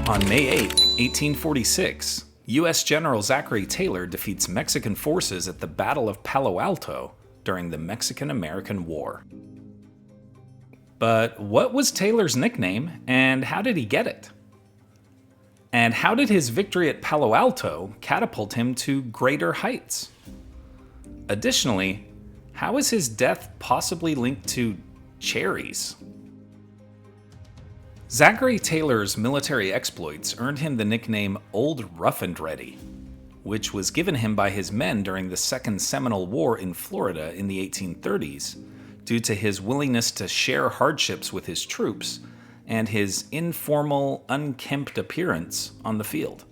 On May 8, 1846, U.S. General Zachary Taylor defeats Mexican forces at the Battle of Palo Alto during the Mexican-American War. But what was Taylor's nickname, and how did he get it? And how did his victory at Palo Alto catapult him to greater heights? Additionally, how is his death possibly linked to cherries? Zachary Taylor's military exploits earned him the nickname Old Rough and Ready, which was given him by his men during the Second Seminole War in Florida in the 1830s, due to his willingness to share hardships with his troops and his informal, unkempt appearance on the field.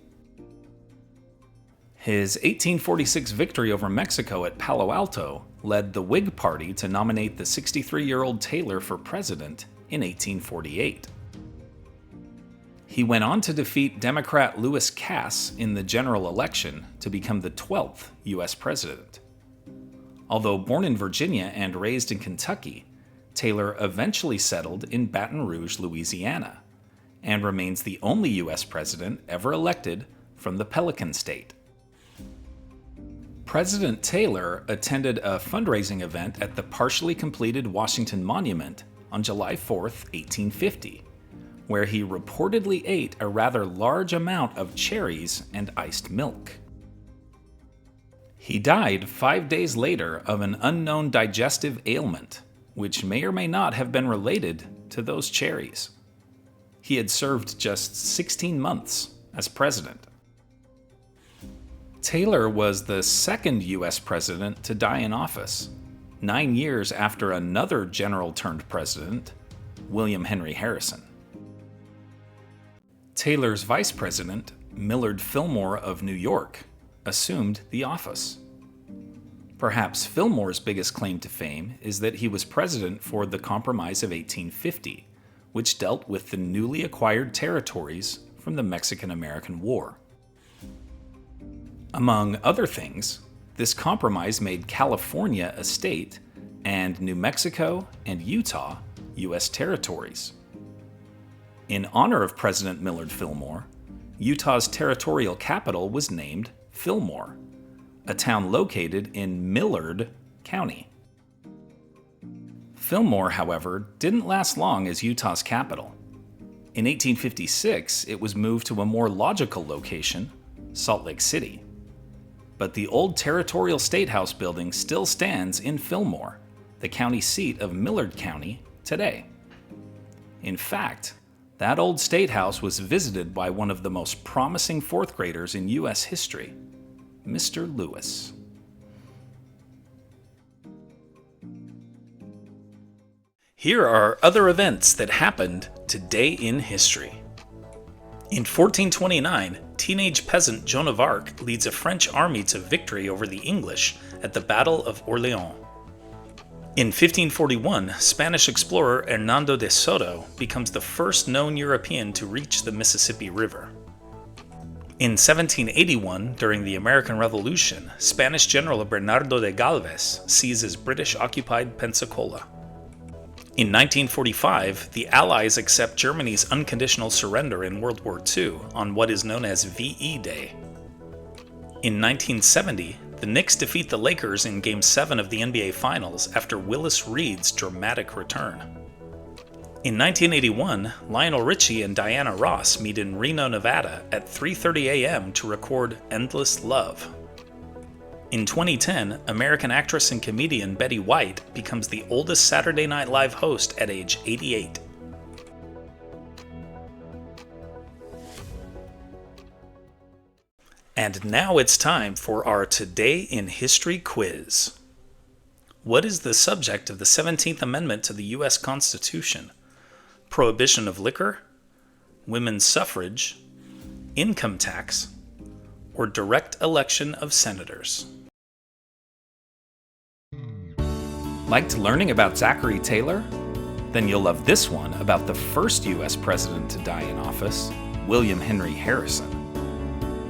His 1846 victory over Mexico at Palo Alto led the Whig Party to nominate the 63-year-old Taylor for president in 1848. He went on to defeat Democrat Lewis Cass in the general election to become the 12th U.S. president. Although born in Virginia and raised in Kentucky, Taylor eventually settled in Baton Rouge, Louisiana, and remains the only U.S. president ever elected from the Pelican State. President Taylor attended a fundraising event at the partially completed Washington Monument on July 4, 1850, where he reportedly ate a rather large amount of cherries and iced milk. He died 5 days later of an unknown digestive ailment, which may or may not have been related to those cherries. He had served just 16 months as president. Taylor was the second U.S. president to die in office, 9 years after another general-turned-president, William Henry Harrison. Taylor's vice president, Millard Fillmore of New York, assumed the office. Perhaps Fillmore's biggest claim to fame is that he was president for the Compromise of 1850, which dealt with the newly acquired territories from the Mexican-American War. Among other things, this compromise made California a state and New Mexico and Utah U.S. territories. In honor of President Millard Fillmore, Utah's territorial capital was named Fillmore, a town located in Millard County. Fillmore, however, didn't last long as Utah's capital. In 1856, it was moved to a more logical location, Salt Lake City. But the old territorial statehouse building still stands in Fillmore, the county seat of Millard County, today. In fact, that old statehouse was visited by one of the most promising fourth graders in U.S. history, Mr. Lewis. Here are other events that happened today in history. In 1429, teenage peasant Joan of Arc leads a French army to victory over the English at the Battle of Orleans. In 1541, Spanish explorer Hernando de Soto becomes the first known European to reach the Mississippi River. In 1781, during the American Revolution, Spanish General Bernardo de Galvez seizes British-occupied Pensacola. In 1945, the Allies accept Germany's unconditional surrender in World War II on what is known as VE Day. In 1970, the Knicks defeat the Lakers in Game 7 of the NBA Finals after Willis Reed's dramatic return. In 1981, Lionel Richie and Diana Ross meet in Reno, Nevada at 3:30 a.m. to record Endless Love. In 2010, American actress and comedian Betty White becomes the oldest Saturday Night Live host at age 88. And now it's time for our Today in History quiz. What is the subject of the 17th Amendment to the U.S. Constitution? Prohibition of liquor, women's suffrage, income tax, or direct election of senators? Liked learning about Zachary Taylor? Then you'll love this one about the first U.S. president to die in office, William Henry Harrison.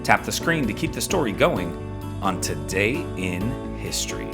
Tap the screen to keep the story going on Today in History.